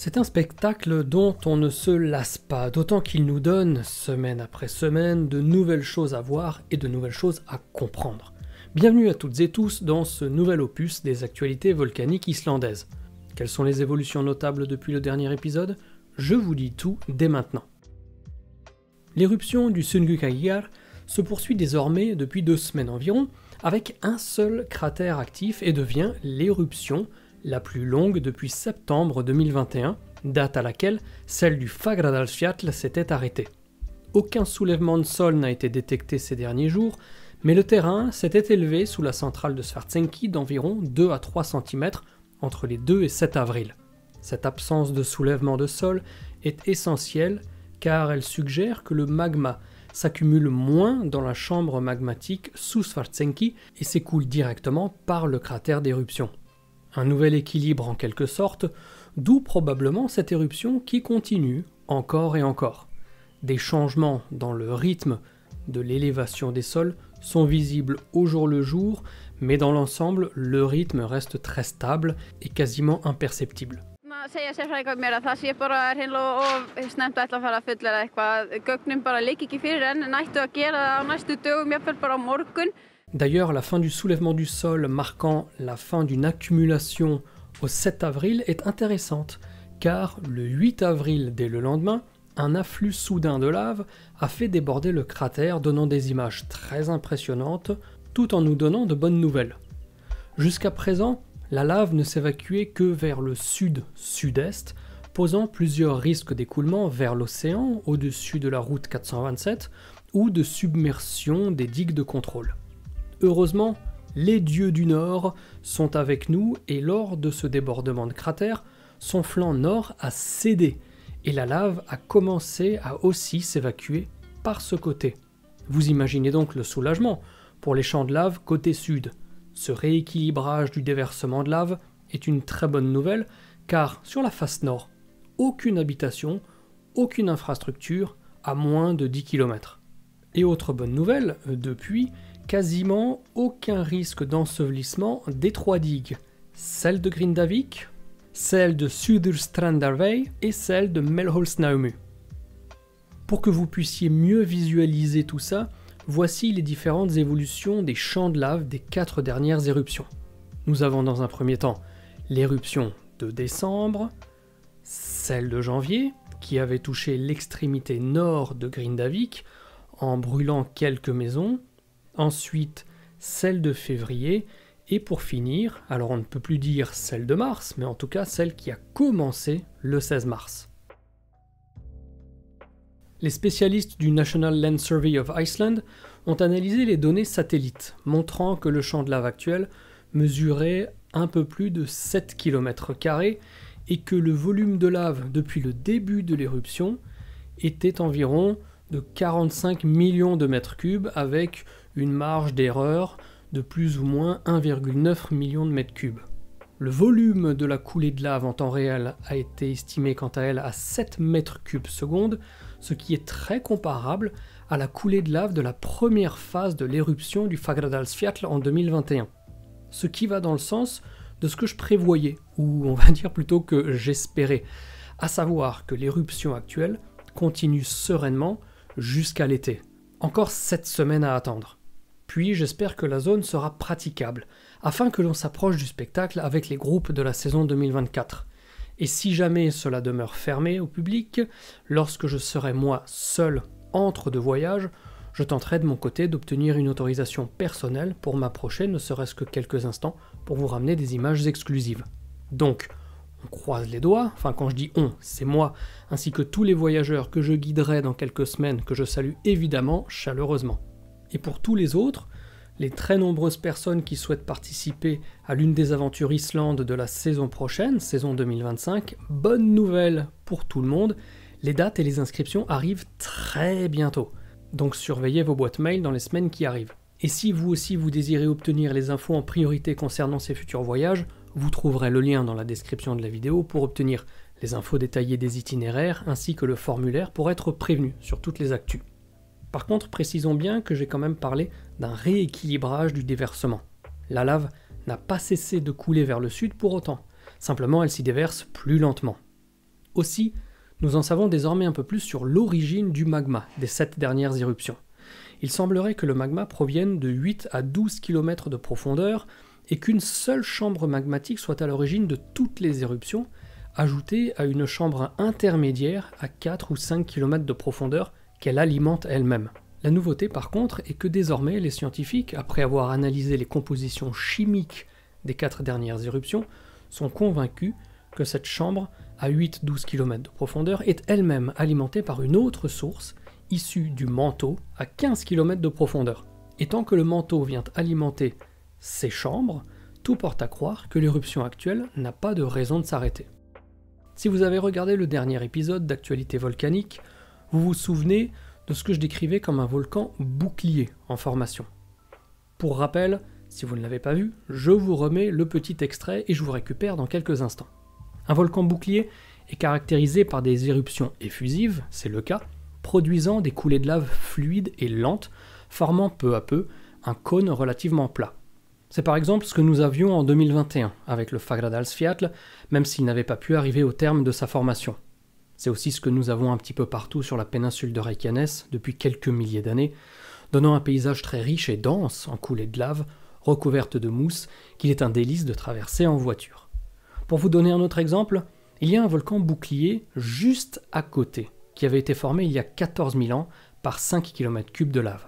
C'est un spectacle dont on ne se lasse pas, d'autant qu'il nous donne, semaine après semaine, de nouvelles choses à voir et de nouvelles choses à comprendre. Bienvenue à toutes et tous dans ce nouvel opus des actualités volcaniques islandaises. Quelles sont les évolutions notables depuis le dernier épisode? Je vous dis tout dès maintenant. L'éruption du Sungukagiyar se poursuit désormais depuis 2 semaines environ, avec un seul cratère actif et devient l'éruption la plus longue depuis septembre 2021, date à laquelle celle du Fagradalsfjall s'était arrêtée. Aucun soulèvement de sol n'a été détecté ces derniers jours, mais le terrain s'était élevé sous la centrale de Svartsenki d'environ 2 à 3 cm entre les 2 et 7 avril. Cette absence de soulèvement de sol est essentielle car elle suggère que le magma s'accumule moins dans la chambre magmatique sous Svartsenki et s'écoule directement par le cratère d'éruption. Un nouvel équilibre en quelque sorte, d'où probablement cette éruption qui continue encore et encore. Des changements dans le rythme de l'élévation des sols sont visibles au jour le jour, mais dans l'ensemble, le rythme reste très stable et quasiment imperceptible. Segja sérfræðingar mér að það sé bara hreinlega of snemmt að ætla að fara að fullyrða eitthvað. Gögnin bara liggja ekki fyrir en ættu að gera það á næstu dögum, jafnvel bara á morgun. D'ailleurs, la fin du soulèvement du sol marquant la fin d'une accumulation au 7 avril est intéressante, car le 8 avril, dès le lendemain, un afflux soudain de lave a fait déborder le cratère, donnant des images très impressionnantes, tout en nous donnant de bonnes nouvelles. Jusqu'à présent, la lave ne s'évacuait que vers le sud-sud-est, posant plusieurs risques d'écoulement vers l'océan, au-dessus de la route 427, ou de submersion des digues de contrôle. Heureusement, les dieux du Nord sont avec nous et lors de ce débordement de cratère, son flanc nord a cédé et la lave a commencé à aussi s'évacuer par ce côté. Vous imaginez donc le soulagement pour les champs de lave côté sud. Ce rééquilibrage du déversement de lave est une très bonne nouvelle car sur la face nord, aucune habitation, aucune infrastructure à moins de 10 km. Et autre bonne nouvelle, depuis, quasiment aucun risque d'ensevelissement des 3 digues, celle de Grindavik, celle de Suðurstrandarvey et celle de Melhólsnaumu. Pour que vous puissiez mieux visualiser tout ça, voici les différentes évolutions des champs de lave des 4 dernières éruptions. Nous avons dans un premier temps l'éruption de décembre, celle de janvier, qui avait touché l'extrémité nord de Grindavik en brûlant quelques maisons, ensuite celle de février, et pour finir, alors on ne peut plus dire celle de mars, mais en tout cas celle qui a commencé le 16 mars. Les spécialistes du National Land Survey of Iceland ont analysé les données satellites, montrant que le champ de lave actuel mesurait un peu plus de 7 km² et que le volume de lave depuis le début de l'éruption était environ de 45 millions de mètres cubes avec une marge d'erreur de plus ou moins 1,9 million de mètres cubes. Le volume de la coulée de lave en temps réel a été estimé quant à elle à 7 mètres cubes secondes, ce qui est très comparable à la coulée de lave de la première phase de l'éruption du Fagradalsfjall en 2021. Ce qui va dans le sens de ce que je prévoyais, ou on va dire plutôt que j'espérais, à savoir que l'éruption actuelle continue sereinement jusqu'à l'été. Encore 7 semaines à attendre. Puis j'espère que la zone sera praticable, afin que l'on s'approche du spectacle avec les groupes de la saison 2024. Et si jamais cela demeure fermé au public, lorsque je serai moi seul entre 2 voyages, je tenterai de mon côté d'obtenir une autorisation personnelle pour m'approcher ne serait-ce que quelques instants pour vous ramener des images exclusives. Donc, on croise les doigts, enfin quand je dis on, c'est moi, ainsi que tous les voyageurs que je guiderai dans quelques semaines, que je salue évidemment chaleureusement. Et pour tous les autres, les très nombreuses personnes qui souhaitent participer à l'une des aventures Islande de la saison prochaine, saison 2025, bonne nouvelle pour tout le monde, les dates et les inscriptions arrivent très bientôt. Donc surveillez vos boîtes mail dans les semaines qui arrivent. Et si vous aussi vous désirez obtenir les infos en priorité concernant ces futurs voyages, vous trouverez le lien dans la description de la vidéo pour obtenir les infos détaillées des itinéraires ainsi que le formulaire pour être prévenu sur toutes les actus. Par contre, précisons bien que j'ai quand même parlé d'un rééquilibrage du déversement. La lave n'a pas cessé de couler vers le sud pour autant, simplement elle s'y déverse plus lentement. Aussi, nous en savons désormais un peu plus sur l'origine du magma des 7 dernières éruptions. Il semblerait que le magma provienne de 8 à 12 km de profondeur et qu'une seule chambre magmatique soit à l'origine de toutes les éruptions, ajoutée à une chambre intermédiaire à 4 ou 5 km de profondeur qu'elle alimente elle-même. La nouveauté par contre est que désormais les scientifiques, après avoir analysé les compositions chimiques des 4 dernières éruptions, sont convaincus que cette chambre à 8-12 km de profondeur est elle-même alimentée par une autre source issue du manteau à 15 km de profondeur. Et tant que le manteau vient alimenter ces chambres, tout porte à croire que l'éruption actuelle n'a pas de raison de s'arrêter. Si vous avez regardé le dernier épisode d'Actualité volcanique, vous vous souvenez de ce que je décrivais comme un volcan bouclier en formation. Pour rappel, si vous ne l'avez pas vu, je vous remets le petit extrait et je vous récupère dans quelques instants. Un volcan bouclier est caractérisé par des éruptions effusives, c'est le cas, produisant des coulées de lave fluides et lentes, formant peu à peu un cône relativement plat. C'est par exemple ce que nous avions en 2021 avec le Fagradalsfjall, même s'il n'avait pas pu arriver au terme de sa formation. C'est aussi ce que nous avons un petit peu partout sur la péninsule de Reykjanes depuis quelques milliers d'années, donnant un paysage très riche et dense en coulées de lave, recouverte de mousse, qu'il est un délice de traverser en voiture. Pour vous donner un autre exemple, il y a un volcan bouclier juste à côté, qui avait été formé il y a 14 000 ans par 5 km3 de lave.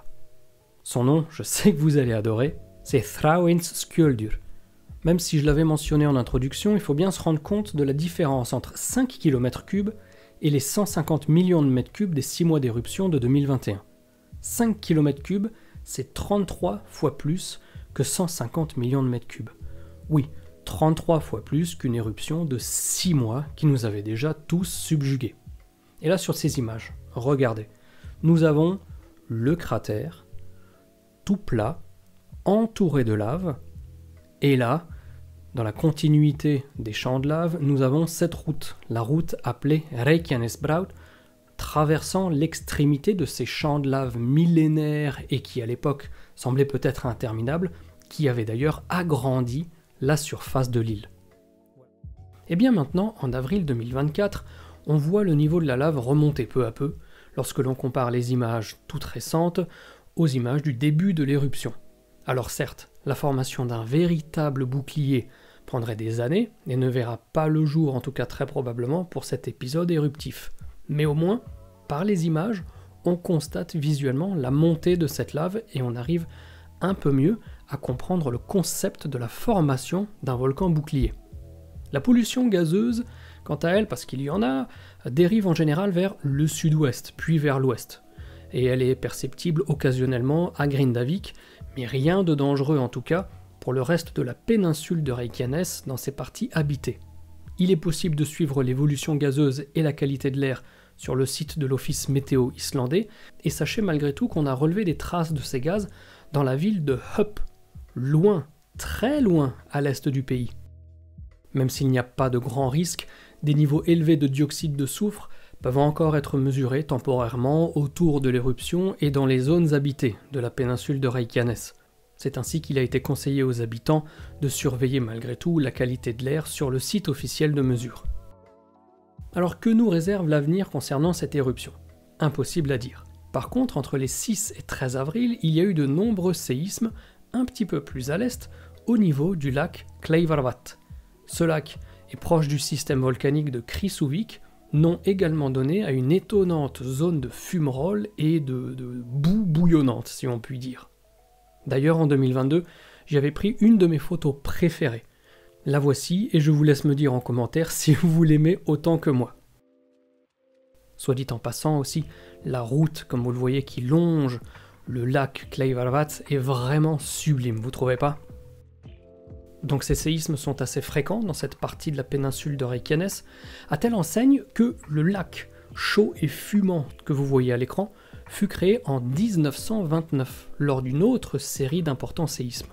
Son nom, je sais que vous allez adorer, c'est Thráinsskjöldur. Même si je l'avais mentionné en introduction, il faut bien se rendre compte de la différence entre 5 km3 et les 150 millions de mètres cubes des 6 mois d'éruption de 2021. 5 km3, c'est 33 fois plus que 150 millions de mètres cubes. Oui, 33 fois plus qu'une éruption de 6 mois qui nous avait déjà tous subjugués. Et là sur ces images, regardez, nous avons le cratère, tout plat, entouré de lave, et là, dans la continuité des champs de lave, nous avons cette route, la route appelée Reykjanesbraut, traversant l'extrémité de ces champs de lave millénaires et qui à l'époque semblaient peut-être interminables, qui avaient d'ailleurs agrandi la surface de l'île. Et bien maintenant, en avril 2024, on voit le niveau de la lave remonter peu à peu, lorsque l'on compare les images toutes récentes aux images du début de l'éruption. Alors certes, la formation d'un véritable bouclier prendrait des années et ne verra pas le jour, en tout cas très probablement, pour cet épisode éruptif. Mais au moins, par les images, on constate visuellement la montée de cette lave et on arrive un peu mieux à comprendre le concept de la formation d'un volcan bouclier. La pollution gazeuse, quant à elle, parce qu'il y en a, dérive en général vers le sud-ouest, puis vers l'ouest. Et elle est perceptible occasionnellement à Grindavik, mais rien de dangereux en tout cas pour le reste de la péninsule de Reykjanes dans ses parties habitées. Il est possible de suivre l'évolution gazeuse et la qualité de l'air sur le site de l'Office météo islandais, et sachez malgré tout qu'on a relevé des traces de ces gaz dans la ville de Höp, loin, très loin à l'est du pays. Même s'il n'y a pas de grand risque, des niveaux élevés de dioxyde de soufre peuvent encore être mesurés temporairement autour de l'éruption et dans les zones habitées de la péninsule de Reykjanes. C'est ainsi qu'il a été conseillé aux habitants de surveiller malgré tout la qualité de l'air sur le site officiel de mesure. Alors que nous réserve l'avenir concernant cette éruption ? Impossible à dire. Par contre, entre les 6 et 13 avril, il y a eu de nombreux séismes un petit peu plus à l'est, au niveau du lac Kleifarvatn. Ce lac est proche du système volcanique de Krýsuvík, nom également donné à une étonnante zone de fumerolles et de boue bouillonnante, si on peut dire. D'ailleurs, en 2022, j'y avais pris une de mes photos préférées. La voici, et je vous laisse me dire en commentaire si vous l'aimez autant que moi. Soit dit en passant aussi, la route, comme vous le voyez, qui longe le lac Kleifarvatn est vraiment sublime, vous trouvez pas ? Donc ces séismes sont assez fréquents dans cette partie de la péninsule de Reykjanes, à telle enseigne que le lac chaud et fumant que vous voyez à l'écran fut créé en 1929, lors d'une autre série d'importants séismes.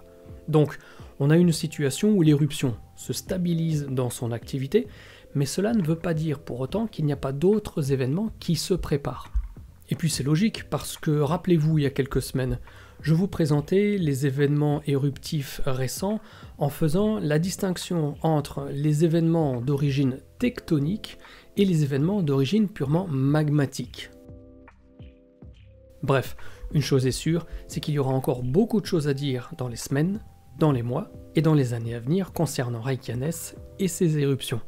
Donc on a une situation où l'éruption se stabilise dans son activité, mais cela ne veut pas dire pour autant qu'il n'y a pas d'autres événements qui se préparent. Et puis c'est logique, parce que rappelez-vous, il y a quelques semaines, je vous présentais les événements éruptifs récents en faisant la distinction entre les événements d'origine tectonique et les événements d'origine purement magmatique. Bref, une chose est sûre, c'est qu'il y aura encore beaucoup de choses à dire dans les semaines, dans les mois et dans les années à venir concernant Reykjanes et ses éruptions.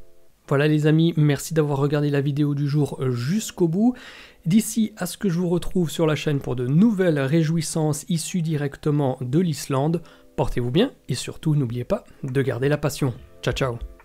Voilà les amis, merci d'avoir regardé la vidéo du jour jusqu'au bout. D'ici à ce que je vous retrouve sur la chaîne pour de nouvelles réjouissances issues directement de l'Islande, portez-vous bien et surtout n'oubliez pas de garder la passion. Ciao ciao.